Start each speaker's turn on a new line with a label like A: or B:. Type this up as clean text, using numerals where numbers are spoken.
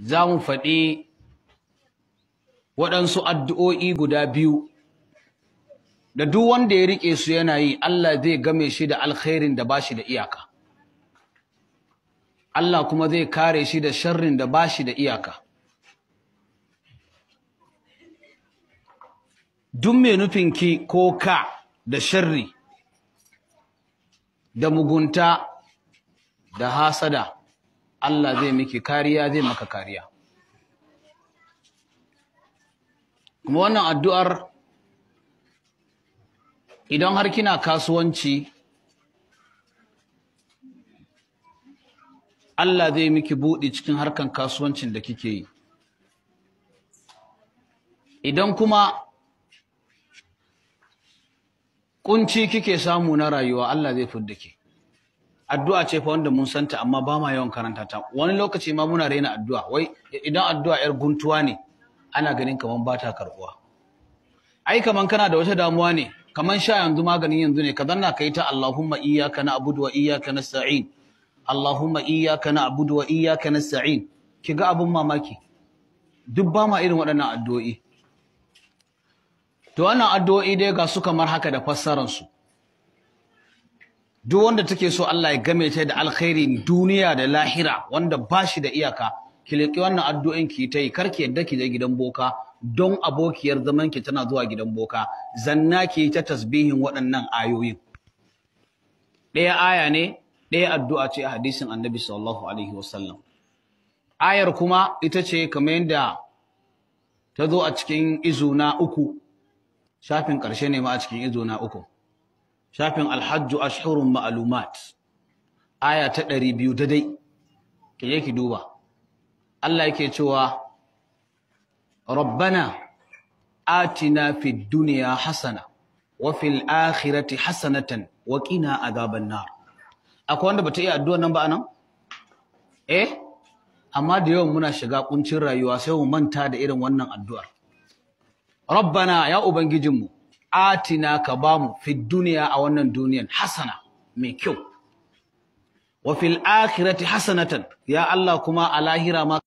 A: za mu faɗi waɗansu addu'o'i guda biyu da duk wanda ya riƙe su yana yi, Allah zai game shi da alkhairin da ba shi da iyaka. Allah kuma zai kare shi da sharrin da ba shi da iyaka. Duk mai nufinki ko ka da sharri, da mugunta, da hasada, Allah zai miki kariya, zai maka kariya. Kuma wannan addu'ar idan har kina kasuwanci, Allah zai miki buɗi cikin harkan kasuwancin da kike yi. Idan kuma kunci kike samu na rayuwa, Allah zai fidda ki. Addu'a ce fa wanda mun santa amma ba ma yawan karanta ta. Wani lokaci ma muna raina addu'a. Wai idan addu'a yar guntuwa ne, ana ganin kaman ba ta karɓuwa. Ai kaman kana da wata damuwa ne, kaman sha yanzu maganin yanzu ne, ka zanna kai ta Allahumma iyyaka na'budu wa iyyaka nasta'in. Allahumma iyyaka na'budu wa iyyaka nasta'in. Kiga abun mamaki. Duk ba ma irin waɗannan addu'o'i. To wannan addu'o'i dai ga su kamar haka da fassarar su. Duk wanda take so Allah ya game ta da alkhairin duniya da lahira wanda ba shi da iyaka, ki leki wannan addu'o'in ki ta yi, karki yadda ki je gidan boka don abokiyar zaman ki tana zuwa gidan boka, zanna ki ta tasbihin waɗannan ayoyin. Ɗaya aya ne, ɗaya addu'a ce a hadisin Annabi sallallahu alaihi wasallam. Ayar kuma ita ce kamar yadda ta zo a cikin izo na 3, shafin ƙarshe ne ma a cikin izo na 3. Shafin Alhajju ashhurun ma'lumat, aya ta 200 daidai, ke ki duba. Allah yake cewa Rabbana atina fid dunya hasana wa fil akhirati hasanatan wa qina adhaban nar. Akwai wanda bata iya addu'ar nan ba anan? Amma da yawan muna shiga kuncin rayuwa sai mu manta da irin wannan addu'ar. Rabbana ya ubangijinmu, atina ka bamu fid dunya a wannan duniyan hasana mai kyau, wa fil akhirati hasanatan, ya Allah kuma a lahira ma